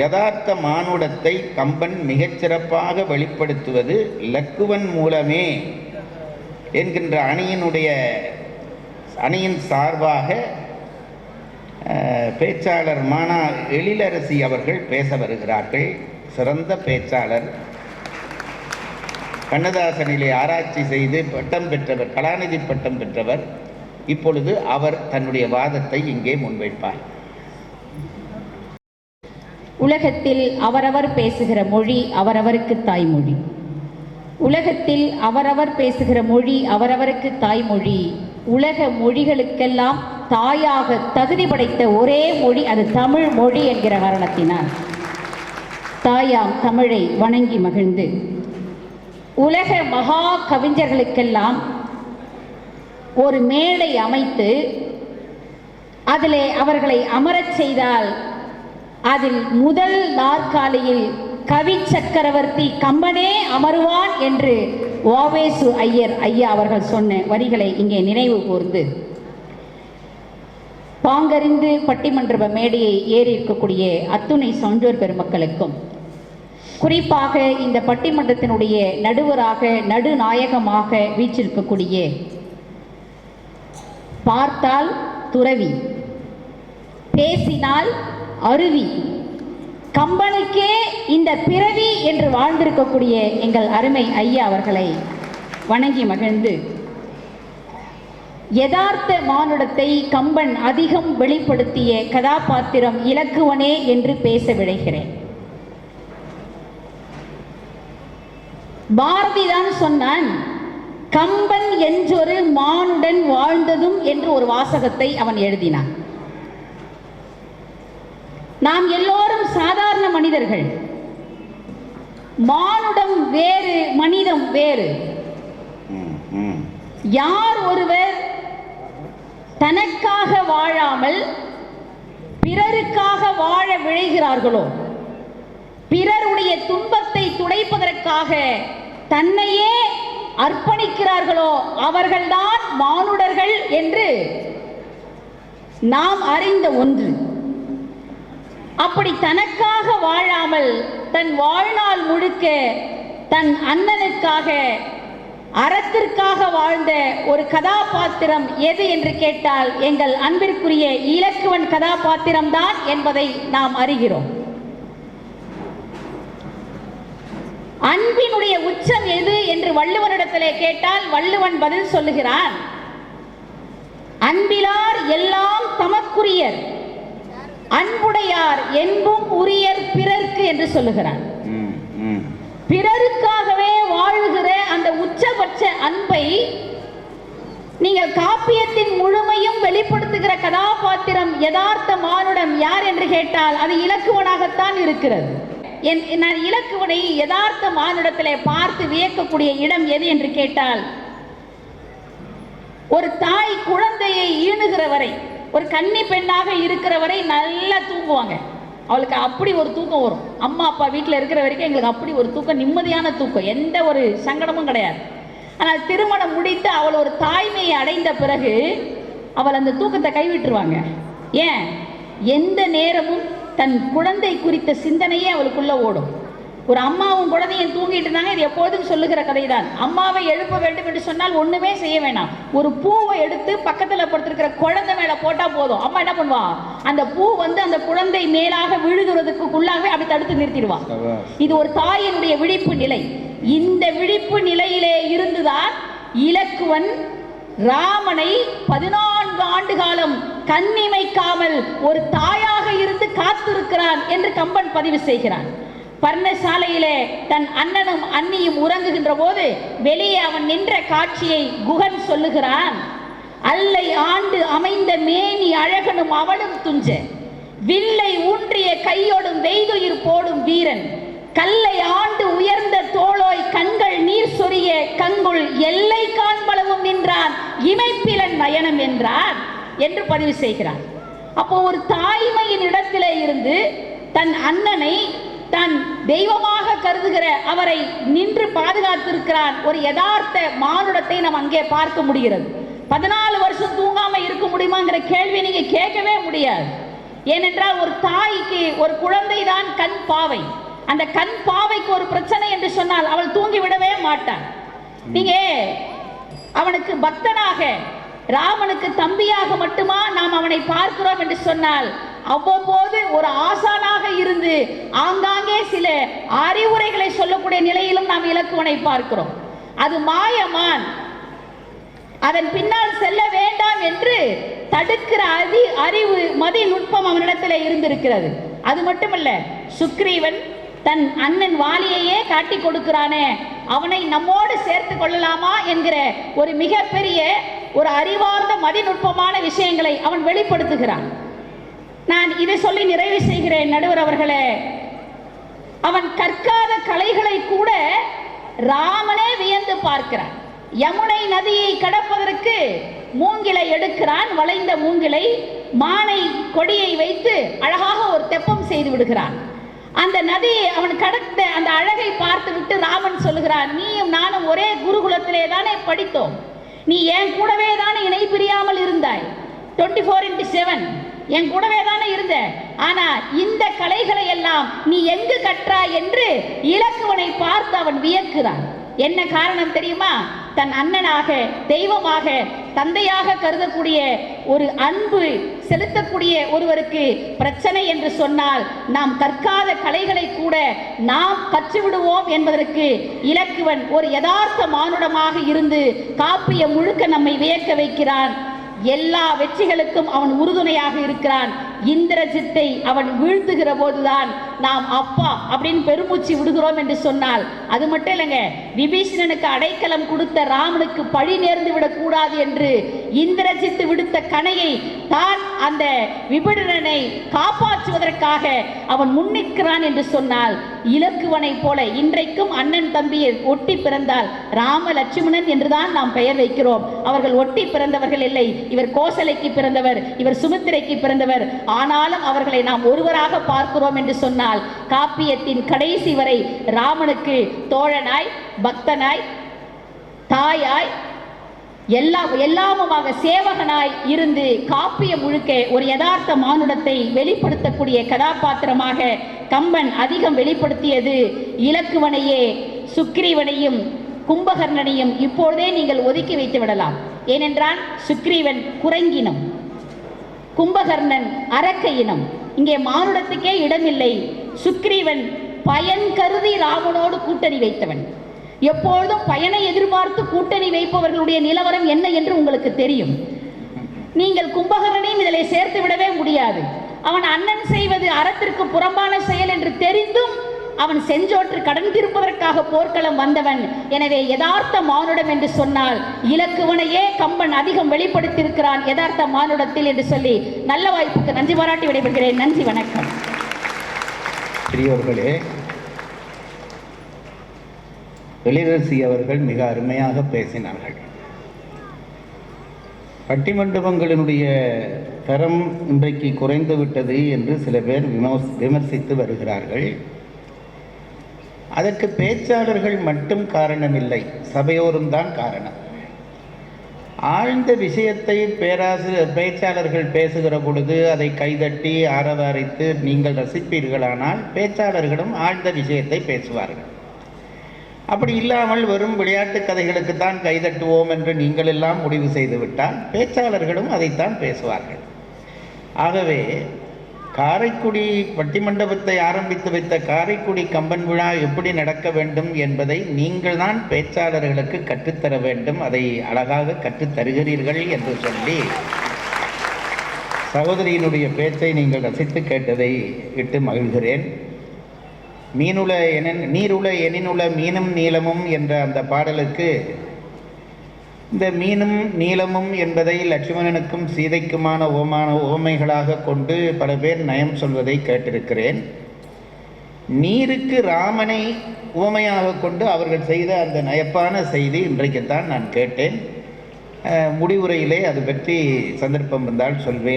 யதார்த்த மானுடத்தை கம்பன் மிகச்சிறப்பாக வெளிப்படுத்துவது இலக்குவன் மூலமே என்கின்ற அணியின் சார்பாக பேச்சாளர் மானா எழிலரசி அவர்கள் பேச வருகிறார்கள். சிறந்த பேச்சாளர், கண்ணதாசனிலே ஆராய்ச்சி செய்து பட்டம் பெற்றவர், கலாநிதி பட்டம் பெற்றவர். இப்பொழுது அவர் தன்னுடைய வாதத்தை இங்கே முன்வைப்பார். உலகத்தில் அவரவர் பேசுகிற மொழி அவரவருக்கு தாய்மொழி. உலகத்தில் அவரவர் பேசுகிற மொழி அவரவருக்கு தாய்மொழி. உலக மொழிகளுக்கெல்லாம் தாயாக தகுதி படைத்த ஒரே மொழி அது தமிழ் மொழி என்கிற காரணத்தினால் தாயாம் தமிழை வணங்கி மகிழ்ந்து உலக மகா கவிஞர்களுக்கெல்லாம் ஒரு மேடை அமைத்து அதிலே அவர்களை அமரச் செய்தால் அதில் முதல் நாற்காலியில் கவி சக்கரவர்த்தி கம்பனே அமருவான் என்று வாவேசு ஐயர் ஐயா அவர்கள் சொன்ன வரிகளை இங்கே நினைவு கூர்ந்து பாங்கறிந்து பட்டிமன்ற மேடையை ஏறி இருக்கக்கூடிய அத்துணை சான்றோர் பெருமக்களுக்கும், குறிப்பாக இந்த பட்டிமன்றத்தினுடைய நடுவராக நடுநாயகமாக வீற்றிருக்கக்கூடிய பார்த்தால் துறவி, பேசினால் அருவி, கம்பனுக்கே இந்த பிறவி என்று வாழ்ந்திருக்கக்கூடிய எங்கள் அருமை ஐயா அவர்களை வணங்கி மகிழ்ந்து, யதார்த்த மானுடத்தை கம்பன் அதிகம் வெளிப்படுத்திய கதாபாத்திரம் இலக்குவனே என்று பேச விழைகிறேன். பாரதிதான் சொன்னான், கம்பன் என்றொரு மானுடன் வாழ்ந்ததும் என்று ஒரு வாசகத்தை அவன் எழுதினான். நாம் எல்லோரும் சாதாரண மனிதர்கள். மானுடம் வேறு, மனிதம் வேறு. யார் ஒருவர் தனக்காக வாழாமல் பிறருக்காக வாழ விழைகிறார்களோ, பிறருடைய துன்பத்தை துடைப்பதற்காக தன்னையே அர்ப்பணிக்கிறார்களோ அவர்கள்தான் மானுடர்கள் என்று நாம் அறிந்த ஒன்று. அப்படி தனக்காக வாழாமல் தன் வாழ்நாள் முழுக்க தன் அண்ணனுக்காக அறத்திற்காக வாழ்ந்த ஒரு கதாபாத்திரம் எது என்று கேட்டால் எங்கள் அன்பிற்குரிய இலக்குவன் கதாபாத்திரம்தான் என்பதை நாம் அறிகிறோம். அன்பினுடைய உச்சம் எது என்று வள்ளுவனிடத்திலே கேட்டால் வள்ளுவன் பதில் சொல்லுகிறான், அன்பிலார் எல்லாம் தமக்குரியர், அன்புடையார் என்பும் உரியர் பிறர்க்கு என்று சொல்லுகிறான். பிறருக்காகவே வாழுகிற அந்த உச்சபட்ச அன்பை நீங்கள் காப்பியத்தின் முழுமையும் வெளிப்படுத்துகிற கதாபாத்திரம் யதார்த்த மானுடம் யார் என்று கேட்டால் அது இலக்குவனாகத்தான் இருக்கிறது. நான் இலக்குவனை யதார்த்த மானுடத்திலே பார்த்து வியக்கக்கூடிய இடம் எது என்று கேட்டால், ஒரு தாய் குழந்தையை ஈணுகிற வரை, ஒரு கன்னி பெண்ணாக இருக்கிற வரை நல்லா தூங்குவாங்க. அவளுக்கு அப்படி ஒரு தூக்கம் வரும். அம்மா அப்பா வீட்டில் இருக்கிற வரைக்கும் எங்களுக்கு அப்படி ஒரு தூக்கம், நிம்மதியான தூக்கம், எந்த ஒரு சங்கடமும் கிடையாது. ஆனால் திருமணம் முடித்து அவள் ஒரு தாய்மையை அடைந்த பிறகு அவள் அந்த தூக்கத்தை கைவிட்டுருவாங்க. ஏன்? எந்த நேரமும் தன் குழந்தை குறித்த சிந்தனையே அவளுக்குள்ள ஓடும். ஒரு அம்மாவும் குழந்தையும் தூங்கிட்டு இருந்தாங்க. இது எப்போதும் சொல்லுகிற கதைதான். அம்மாவை எழுப்ப வேண்டும் என்று சொன்னால் ஒண்ணுமே செய்ய வேணாம், ஒரு பூவை எடுத்து பக்கத்தில் படுத்திருக்கிற குழந்தை மேல போட்டா போதும். அம்மா என்ன பண்ணுவா, அந்த பூ வந்து அந்த குழந்தை மேலாக விழுகிறதுக்குள்ளாகவே அப்படி தடுத்து நிறுத்திடுவா. இது ஒரு தாயினுடைய விழிப்பு நிலை. இந்த விழிப்பு நிலையிலே இருந்துதான் இலக்குவன் ராமனை 14 ஆண்டு காலம் கண்ணிமைக்காமல் ஒரு தாயாக இருந்து காத்திருக்கிறான் என்று கம்பன் பதிவு செய்கிறான். பர்ணசாலையிலே தன் அண்ணனும் அண்ணியும் உறங்குகின்ற போது வெளியே அவன் நின்ற காட்சியை குகன் சொல்லுகிறான். அல்லை ஆண்டு அமைந்த மேனி அழகனும் அவளும் துஞ்ச, வில்லை ஊன்றிய கையோடும் வெய்துயிர் போடும் வீரன், கல்லை ஆண்டு உயர்ந்த தோளோய் கண்கள் நீர் சொரிய கங்குள் எல்லை காண்பளவும் நின்றான் இமைப்பிலன் நயனம் என்றான் என்று பதிவு செய்கிறான். அப்போ ஒரு தாய்மையின் இடத்திலே இருந்து தன் அண்ணனை தன் தெய்வமாக கருதுகிற அவரை நின்று பாதுகாத்திருக்கிறான். ஒரு யதார்த்த மானுடத்தை நாம் அங்கே பார்க்க முடிகிறது. 14 வருஷம் தூங்காம இருக்க முடியுமாங்கிற கேள்வி நீங்க கேட்கவே முடியாது. ஏனென்றால் ஒரு தாய்க்கு ஒரு குழந்தை தான் கண் பாவை. அந்த கண் பாவைக்கு ஒரு பிரச்சனை என்று சொன்னால் அவள் தூங்கி விடவே மாட்டாள். நீங்க அவனுக்கு பக்தனாக, ராமனுக்கு தம்பியாக மட்டுமா நாம் அவனை பார்க்கிறோம் என்று சொன்னால், அவ்வப்போது ஒரு ஆசானாக இருந்து ஆங்காங்கே சில அறிவுரைகளை சொல்லக்கூடிய நிலையிலும் நாம் இலக்குவனை பார்க்கிறோம். அது மாயமான், அதன் பின்னால் செல்ல வேண்டாம் என்று தடுக்கிற அறிவு மதி நுட்பம் அவனிடத்தில் இருந்திருக்கிறது. அது மட்டுமல்ல, சுக்ரீவன் தன் அண்ணன் வாலியையே காட்டி கொடுக்கிறானே, அவனை நம்மோடு சேர்த்து கொள்ளலாமா என்கிற ஒரு மிகப்பெரிய ஒரு அறிவார்ந்த மதிநுட்பமான விஷயங்களை அவன் வெளிப்படுத்துகிறான். நான் இதை சொல்லி நிறைவு செய்கிறேன் நடுவர் அவர்களே. அவன் கற்காத கலைகளை கூட ராமனே வியந்து பார்க்கிறான். யமுனை நதியை கடப்பதற்கு மூங்கிலை எடுக்கிறான், வளைந்த மூங்கிலை, மானை கொடியை வைத்து அழகாக ஒரு தெப்பம் செய்து விடுகிறான். அந்த நதியை அவன் கடந்த அந்த அழகை பார்த்து விட்டு ராமன் சொல்லுகிறான், நீயும் நானும் ஒரே குருகுலத்திலே தானே படித்தோம், நீ என் கூடவே தானே இணை பிரியாமல் இருந்தாய், 24x7 என் கூடவே தானே இருந்த, ஆனா இந்த கலைகளை எல்லாம் நீ எங்கு கற்றாய் என்று இலக்குவனை பார்த்து அவன் வியக்கிறான். என்ன காரணம் தெரியுமா? தன் அண்ணனாக, தெய்வமாக, தந்தையாக கருதக்கூடிய ஒரு அன்பு செலுத்தக்கூடிய ஒருவருக்கு பிரச்சனை என்று சொன்னால் நாம் கற்காத கலைகளை கூட நாம் கற்றுவிடுவோம் என்பதற்கு இலக்குவன் ஒரு யதார்த்த மானுடமாக இருந்து காப்பியம் முழுக்க நம்மை வியக்க வைக்கிறான். எல்லா வெற்றிகளுக்கும் அவன் உறுதுணையாக இருக்கிறான். இந்திரஜித்தை அவன் வீழ்த்துகிற போதுதான் நாம் அப்பா அப்படின்னு பெருமூச்சு விடுகிறோம் என்று சொன்னால் அது மட்டும் இல்லைங்க, விபீஷணனுக்கு அடைக்கலம் கொடுத்த ராமனுக்கு பழி நேர்ந்து விடக்கூடாது என்று இந்திரஜித்து விடுத்த கணையை தான் அந்த விபீடனனை காப்பாற்றுவதற்காக அவன் முன்னிற்கிறான் என்று சொன்னால், இலக்குவனை போல இன்றைக்கும் அண்ணன் தம்பியை ஒட்டி பிறந்தால் ராம லட்சுமணன் என்றுதான் நாம் பெயர் வைக்கிறோம். அவர்கள் ஒட்டி பிறந்தவர்கள் இல்லை. இவர் கோசலைக்கு பிறந்தவர், இவர் சுமித்திரைக்கு பிறந்தவர். ஆனாலும் அவர்களை நாம் ஒருவராக பார்க்கிறோம் என்று சொன்னால், காப்பியத்தின் கடைசி வரை ராமனுக்கு தோழனாய், பக்தனாய், தாயாய், எல்லாமுமாக சேவகனாய் இருந்து காப்பியம் முழுக்க ஒரு யதார்த்த மானுடத்தை வெளிப்படுத்தக்கூடிய கதாபாத்திரமாக கம்பன் அதிகம் வெளிப்படுத்தியது இலக்குவனையே. சுக்ரீவனையும் கும்பகர்ணனையும் இப்பொழுதே நீங்கள் ஒதுக்கி வைத்து விடலாம். ஏனென்றால் சுக்ரீவன் குரங்கினம், கும்பகர்ணன் அரக்க இனம். இங்கே மானுடத்துக்கே இடமில்லை. சுக்ரீவன் பயன் கருதி ராமனோடு கூட்டணி வைத்தவன். எப்பொழுதும் பயனை எதிர்பார்த்து கூட்டணி வைப்பவர்களுடைய நிலவரம் என்ன என்று உங்களுக்கு தெரியும். நீங்கள் கும்பகர்ணனையும் இதில் சேர்த்து விடவே முடியாது. அவன் அண்ணன் செய்வது அறத்திற்கு புறம்பான செயல் என்று தெரிந்தும் அவன் செஞ்சோற்று கடன் தீர்ப்பதற்காக போர்க்களம் வந்தவன். எனவே யதார்த்த மானுடம் என்று சொன்னால் இலக்குவனையே கம்பன் அதிகம் வெளிப்படுத்தியிருக்கிறான் யதார்த்த மானுடத்தில் என்று சொல்லி நல்ல வாய்ப்புக்கு நன்றி பாராட்டி விடைபெறுகிறேன். நன்றி, வணக்கம். பெரியவர்களே, எழிலரசி அவர்கள் மிக அருமையாக பேசினார்கள். பட்டிமண்டபங்களினுடைய தரம் இன்றைக்கு குறைந்து விட்டது என்று சில பேர் விமர்சித்து வருகிறார்கள். அதற்கு பேச்சாளர்கள் மட்டும் காரணமில்லை, சபையோரும் தான் காரணம். ஆழ்ந்த விஷயத்தை பேச்சாளர்கள் பேசுகிற பொழுது அதை கைதட்டி ஆரவாரித்து நீங்கள் ரசிப்பீர்களானால் பேச்சாளர்களும் ஆழ்ந்த விஷயத்தை பேசுவார்கள். அப்படி இல்லாமல் வெறும் விளையாட்டு கதைகளுக்கு தான் கைதட்டுவோம் என்று நீங்கள் எல்லாம் முடிவு செய்துவிட்டால் பேச்சாளர்களும் அதைத்தான் பேசுவார்கள். ஆகவே காரைக்குடி பட்டிமண்டபத்தை ஆரம்பித்து வைத்த காரைக்குடி கம்பன் விழா எப்படி நடக்க வேண்டும் என்பதை நீங்கள் தான் பேச்சாளர்களுக்கு கற்றுத்தர வேண்டும். அதை அழகாக கற்றுத்தருகிறீர்கள் என்று சொல்லி சகோதரியினுடைய பேச்சை நீங்கள் ரசித்து கேட்டதை இட்டு மகிழ்கிறேன். நீருள எனினுள மீனும் நீளமும் என்ற அந்த பாடலுக்கு இந்த மீனும் நீளமும் என்பதை லட்சுமணனுக்கும் சீதைக்குமான உவமைகளாக கொண்டு பல பேர் நயம் சொல்வதை கேட்டிருக்கிறேன். நீருக்கு ராமனை உவமையாக கொண்டு அவர்கள் செய்த அந்த நயப்பான செய்தி இன்றைக்குத்தான் நான் கேட்டேன். முடிவுரையிலே அது பற்றி சந்தர்ப்பம் வந்தால் சொல்வேன்.